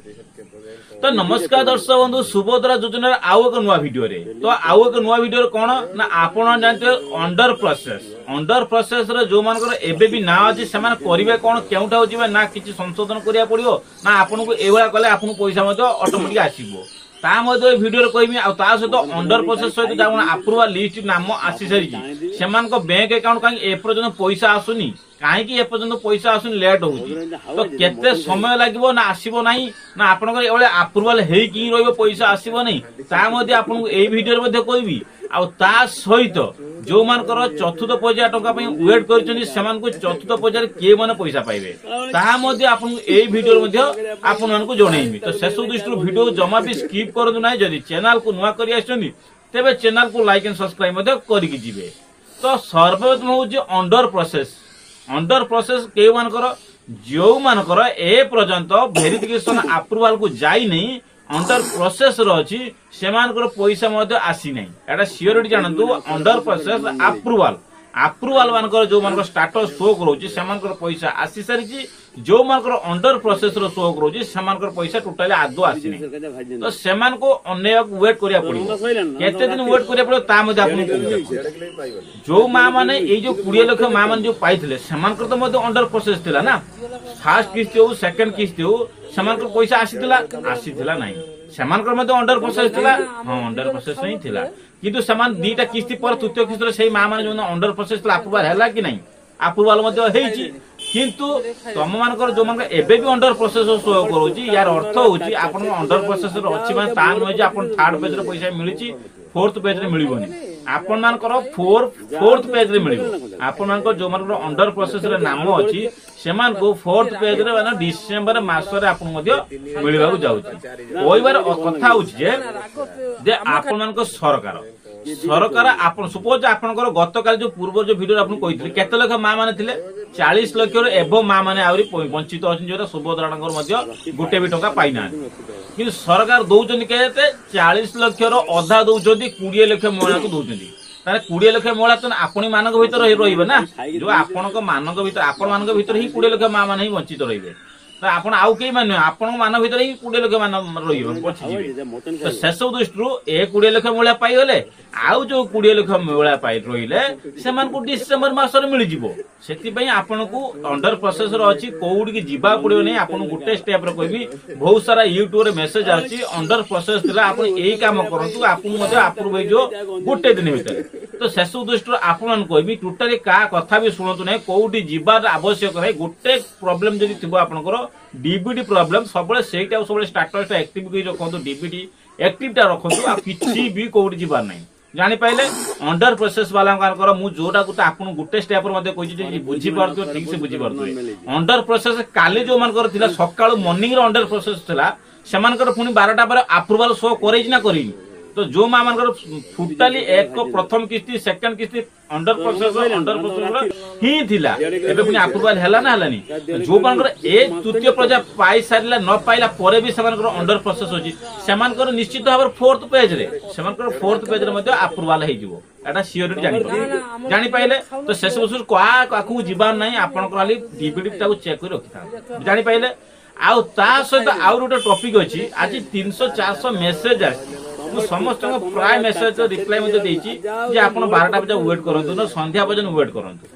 तो नमस्कार दर्शक बंधु सुभद्रा योजना आउ एक नुआ वीडियो रे तो आउ एक नुआ वीडियो कौन ना आपण जानते अंडर प्रोसेस रे जो मानकर एबे भी ना अछि से माने करिवे कोन केउठा होजिबे ना किछि संशोधन करिया पड़ियो ना आपन को एवला कले आपन पैसा मते ऑटोमेटिक आसीबो ता मते वीडियो रे कहमी आ ता सहित अंडर प्रोसेस सहित जाउन अप्रूवल लिस्ट नाम आसी सरी सेमान को बैंक अकाउंट काई ए पर्यंत पैसा आसुनी काहे कि ए पर्यंत पैसा आसुनी लेट होउची तो केते समय लागबो ना आसीबो नाही ना आपन को एवले अप्रूवल हेई कि रहबो पैसा आसीबो नाही ता मते आपन को ए वीडियो रे मते कहबी आ ता सहित जो मानकर चतुर्थ पर्याय टंका वेट कर चतुर्थ पर्याय किए मैंने पैसा पाइबे आपन ए वीडियो मध्ये आपन मानकु जणैबी तो शेष दृष्टि वीडियो जमा भी स्किप करदु नाही जदी चैनल को नुआ करी आछनी तेबे चैनल को लाइक एंड सब्सक्राइब मध्ये करिकि जिवे तो सर्वप्रथम होची अंडर प्रोसेस के मानकर जो मानकर ए पर्यंत वेरिफिकेशन अप्रूवल को जाई नहीं अंडर प्रोसेस रही से पैसा आसी ना एटा सियोरिटी जानतु अंडर प्रोसेस अप्रूवल मानकर जो मानकर स्टाटस शो करोची से पैसा आसी सारी जो मानकर अंडर प्रोसेस रो शो करोची से पैसा टोटली आदो आसी नहीं तो से वेट करिया पड़िबो केते दिन वेट करिया पड़िबो ता मध्ये आपन जो मां माने ए जो 20 लाख मां माने जो पाइथिले सेमानकर तो मध्ये अंडर प्रोसेस थिला ना फर्स्ट किस्त हो सेकंड किस्त हो सेमानकर पैसा आसीथिला नाही सेमानकर मध्ये अंडर प्रोसेस थिला हां अंडर प्रोसेस नहीं थिला किंतु समान दीटा किस्ती पर तृतीय किस्त रे सेही मां माने जो अंडर प्रोसेस थिला अप्रूवल हैला कि नहीं अप्रूवल मध्ये हेची किंतु तुम मानकर जो मान एबे भी अंडर प्रोसेस शो करोची यार अर्थ होची आपन अंडर प्रोसेस रे अछि माने ता न जे आपन थर्ड पेज रे पैसा मिलिची फोर्थ पेज रे मिलिबोनी आपन मानकर फोर्थ पेज रे मिलिबो आपन मानकर जो मानकर अंडर प्रोसेस रे नाम अछि सेमान को फोर्थ पेज रे माने डिसेंबर मास रे आपन मध्ये मिलिबा को जाउची ओइबार कथा होची जे आपन मानकर सरकार आपन सपोज आपनकर गतकाल जो पूर्व जो वीडियो आपन कहितले केते लाख मां माने थिले 40 लाख रे एबो मां माने आउरी वंचित अछि जोरा सुभद्राणकर मध्ये गुटे भी टका पाइना कि सरकार दउचनी केते 40 लाख रो आधा दउचंदी 20 लाख महिला को दउचंदी तारे 20 लाख महिला तो आपन मानक भीतर रहिबे ना जो आपनक मानक भीतर आपन मानक भीतर ही 20 लाख मां माने ही वंचित रहिबे तो आपण आउ के माने आपण मान भीतर ही 20 लाख मान रहिबे पछि जिवे तो शेष दृष्टि ए 20 लाख महिला पाई गले आउ जो 20 लाख महिला पाई रहिले सेमान को डिसेंबर मास रे मिलि जिवो सेति पई आपण को अंडर प्रोसेस रो अछि कोउड की जिबा पड़ियो नै आपण गुटे स्टेप रो कहबी बहुत सारा यूट्यूब रे मेसेज आछि अंडर प्रोसेस थिला आपण एई काम करंतु आपण मध्ये अप्रूव हे जो गुटे दिन भीतर तो शेष दृष्टि आपण कहबी टोटली का कथा भी सुनतु नै कोउडी जिबा आवश्यक है गुटे प्रॉब्लम जदी थिबो आपनकर डीबीडी प्रॉब्लम सबले सेटा सबले स्टेटस एक्टिव करी रखंतु डीबीडी एक्टिवटा रखंतु आ किछि भी कोउडी जिबार नै जानि पाइले अंडर प्रोसेस वाला कर मु जोटा को आपन गुटे स्टेप मध्ये कहि जे बुझी पारतो ठीक से बुझी पारतो अंडर प्रोसेस काली जो मानकर थिला सकाळ मॉर्निंग रो अंडर प्रोसेस थिला सेमानकर पुनी 12टा पर अप्रूवल शो करै ना करी तो जो मां मानकर टोटली एक को प्रथम किस्ती सेकंड किस्ती अंडर प्रोसेस ही थिला एबे पुनी अप्रूवल हैला ना हलानी जो मानकर ए तृतीय पर्याय पाई सारिला न पाइला परे भी सेमानकर अंडर प्रोसेस होची सेमानकर निश्चित भाबर फोर्थ पेज रे सेमानकर फोर्थ पेज रे मध्ये अप्रूवल हे जिवो एटा सियोरिटी जानि पाइले तो शेष वर्ष काकू जीवार नाही आपनकर खाली डीबीडी ताको चेक कर रखिता जानि पाइले आ ता सहित आउर गोटे टॉपिक अछि आज 300 400 मेसेज आछि समस्त प्राय मेसेज रिप्लाई मध्ये देछि जे आपण 12टा बजे वेट करंतु न संध्या बजे वेट करंतु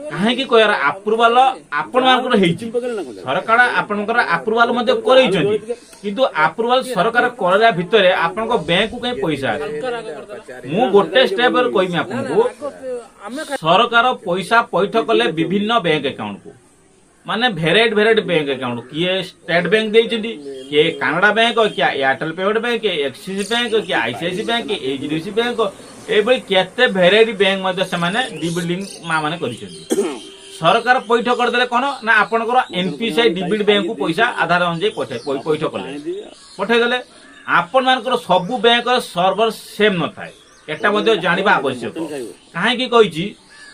काहे कि कोयार अप्रूवल आपण मानकर हेछि सरकार आपनकर अप्रूवल मध्ये करै छथि किंतु अप्रूवल सरकार करला भितरे आपन को बैंक को कहीं पैसा आछि मु गोटे स्टेप पर कहिमी आपन को सरकार पैसा पैठ कले विभिन्न बैंक अकाउंट को माने भेराइट बैंक अकाउंट किए स्टेट बैंक देइछथि के कनाडा बैंक क्या Airtel payment bank axis bank क्या आईसीआईसी बैंक एचडीएफसी बैंक एबे केते भेराइट बैंक मध्ये से माने डिबिल्डिंग मा माने करिछथि सरकार पैठ कर देले कोन ना आपनकर एनपीसीआई डिबिड बैंक को पैसा आधार अनुसार पैठ करले पठै देले आपन मानकर सब बैंक सर्वर सेम न थाए एटा मध्ये जानिबा आवश्यक काहे कि कहिछि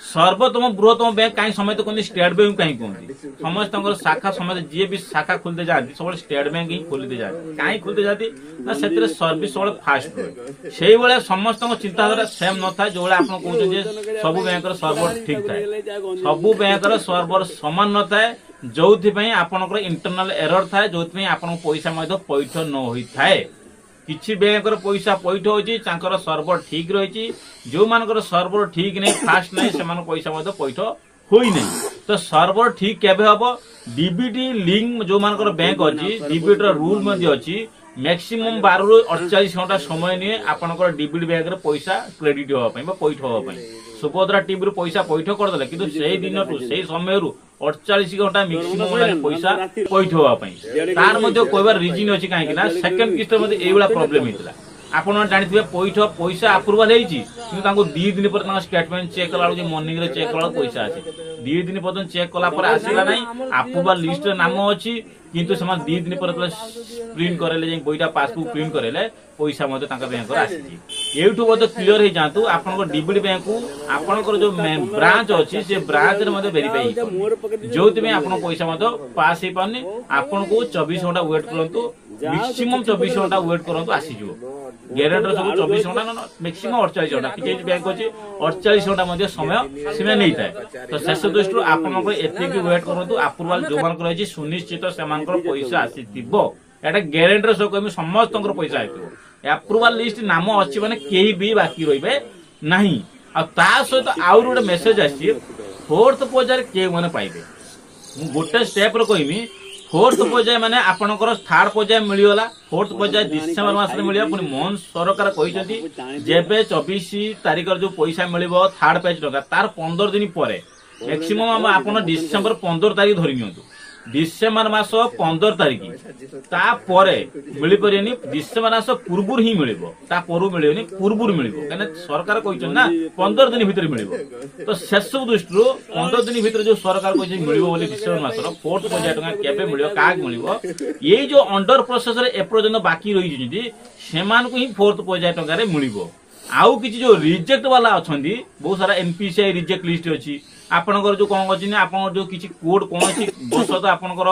सर्वोत्तम बृहत्तम बैंक कहीं समेत कहते स्टेट बैंक कहीं कहते समस्त शाखा समेत जी भी शाखा खोलते जाती सब स्टेट बैंक ही खोलते जाती कहीं खोलते जाती ना से सर्विस सब फास्ट हुए से भाई समस्त चिंताधारा सेम न था जो आप कहते सब बैंक सर्वर ठीक थाए सब बैंक सर्वर सामान न थाए जो आपनकर इंटरनल एरर थाए जो आपन पैसा पैठ न होई थाए। किछि बैंक पैसा पैठ होची तांकर सर्वर ठीक रही जो मानकर सर्वर ठीक नहीं फास्ट नहीं से पैसा पैठ होई नहीं। तो सर्वर ठीक केबे हबो डीबीटी लिंक जो मानकर बैंक अछि डीबीटी रो रूल मध्ये अछि मैक्सिमम 12 रु 48 घंटा समय निये आपनकर डीबीटी बैंक रे पैसा क्रेडिट होवा पई बा पैठ होवा पई। सुभद्रा टीम रु पैसा पैठ कर देले किंतु सेही दिन रु सेही समय रु 48 घंटा मैक्सिमम पैसा पैठ होवा पई। तार मध्ये कोइबार रीजन अछि काहे कि ना सेकंड किस्त मध्ये एइबला प्रॉब्लम हितला। आपण जानिथिबे पैठ पैसा अप्रूवल हेछि किंतु तांको 2 दिन पर तांको स्टेटमेंट चेक कला जे मॉर्निंग रे चेक कला पैसा अछि 2 दिन पर चेक कला पर आसीला नै अप्रूवल लिस्ट रे नाम अछि किंतु समान 2 दिन पर प्रिंट करेले जे बोइटा पासबुक प्रिंट करेले पैसा मध्ये तांका बैंक रे आसी। एठु मध्ये क्लियर हे जांतु आपनको डीबीटी बैंक को आपनको जो ब्रांच अछि से ब्रांच रे मध्ये वेरीफाई जोति में आपन पैसा मध्ये पास हे पानी आपनको 24 घंटा वेट करंतु मैक्सिमम 24 घंटा वेट करंतु आसी जो ग्यारंटर सब 24 घंटा न मैक्सिमम 48 घंटा किछि बैंक अछि 48 घंटा मध्ये समय सीमा नै थाए। तो शेष दृष्टि आपनको एते की वेट करंतु अप्रूवल जो मान रहै छै सुनिश्चित सेमानकर पैसा आसीतिबो एटा ग्यारंटर सब कमी समस्तंकर पैसा आइतो अप्रूवल लिस्ट नाम अछि माने केही भी बाकी रहिबे नाही। आ ता सहित आउर गोटे मेसेज आछि फोर्थ पर्याय के माने पाइबे मु गोटे स्टेप रो कहिमी फोर्थ पर्याय माने आपनकर थर्ड पर्याय मिलियोला फोर्थ पर्याय डिसेंबर मास रे मिलियो पुनी मोहन सरकार कहिसथि जेबे 24 तारिख जो पैसा मिलिबो थर्ड पेज टका तार 15 दिन परे मैक्सिमम आपन डिसेंबर 15 तारिख धरि नियंतु डिसेंबर मास 15 तारिख ता परे मिलि परिनी डिसेंबर मास पूर्वुर ही मिलिबो ता परु मिलियोनी पूर्वुर मिलिबो कने सरकार कहिछन ना 15 दिन भीतर मिलिबो। तो शेष दृष्टि 15 दिन भीतर जो सरकार कहिछ मिलिबो बोली डिसेंबर मास रो 4 हजार टका केबे मिलियो काग मिलिबो ये जो अंडर प्रोसेस रे एप्रोजन बाकी रहि जति सेमान को ही 4 हजार टका रे मिलिबो। आउ किछि जो रिजेक्ट वाला अछंदी बहुत सारा एनपीसीआई रिजेक्ट लिस्ट अछि आपनकर जो कोन अछि ना आपन जो किछि कोड कोनसी बसत आपनकर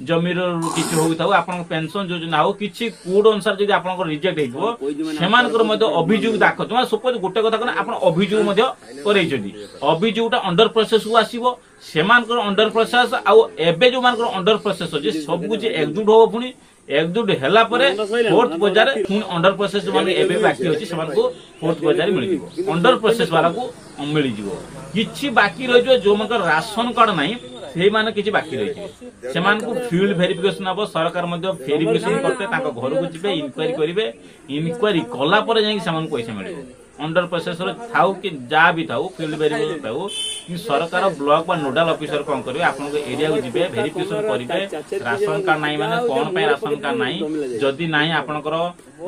जमीर किछि होई थाउ आपन पेंशन योजना हो किछि कोड अनुसार जदि आपनकर रिजेक्ट हेबो सेमानकर मध्ये अभियोग दाखल तुमा सपोज गोटे कथा कोन आपन अभियोग मध्ये करै जदि अभियोगटा अंडर प्रोसेस को आसीबो सेमानकर अंडर प्रोसेस आउ एबे जो मानकर अंडर प्रोसेस जे सब कुछ एकजुट हो पुनी एकजुट हैला परे फोर्थ बाजार पुनी अंडर प्रोसेस माने एबे बाकी अछि समान को फोर्थ बाजार मिल जिवो अंडर प्रोसेस वाला को मिल जिवो किछि बाकी रहि जो जो मानकर राशन कार्ड नाही से माने किछि बाकी रहि सेमान को फील्ड वेरिफिकेशन अब सरकार मध्ये वेरिफिकेशन करते ताको घर को जिबे इंक्वायरी करिवे इंक्वायरी कला परे जाई समान पैसा मिलिबो अंडर प्रोसेस रो थाउ कि जा भी थाउ फील्ड वेरिफिकेशन थाउ कि सरकार ब्लॉक बा नोडल ऑफिसर कोन करबे आपन को एरिया को जिबे वेरिफिकेशन करिवे राशन कार्ड नाही माने कोन पे राशन कार्ड नाही जदी नाही आपनकर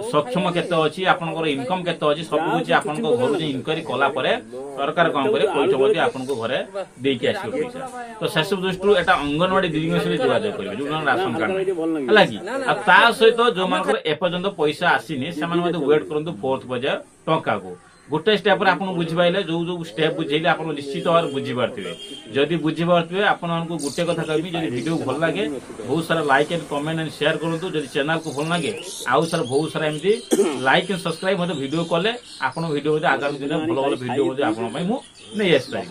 सक्षम केते अछि आपनकर इनकम केते अछि सब कुछ आपन को घर जे इंक्वायरी कला परे सरकार कोन करे पैसा मध्ये आपन को घरे देई के आसी पैसा। तो शेष दृष्टि एटा अंगनवाड़ी दीदी से जोगाजोग करिवे जो राशन कार्ड लागि आ ता सहित जो मानकर एपर्यंत पैसा आसीनी सेमान मध्ये वेट करंतु फोर्थ बजार टंका को गोटे स्टेप रे आपन बुझि पाइले जो जो स्टेप बुझैले आपन निश्चित और बुझि पारथिबे जदी बुझि पारथिबे आपन को गोटे कथा कहबी जदी वीडियो भल लागे बहुत सारा like and comment and share करंतु जदी चैनल को भल लागे आउ सारा बहुत सारा एमती लाइक एंड सब्सक्राइब मते वीडियो कले आपन वीडियो मध्ये आगामी दिन भल भल वीडियो मध्ये आपन पई मु नै आस्ताई।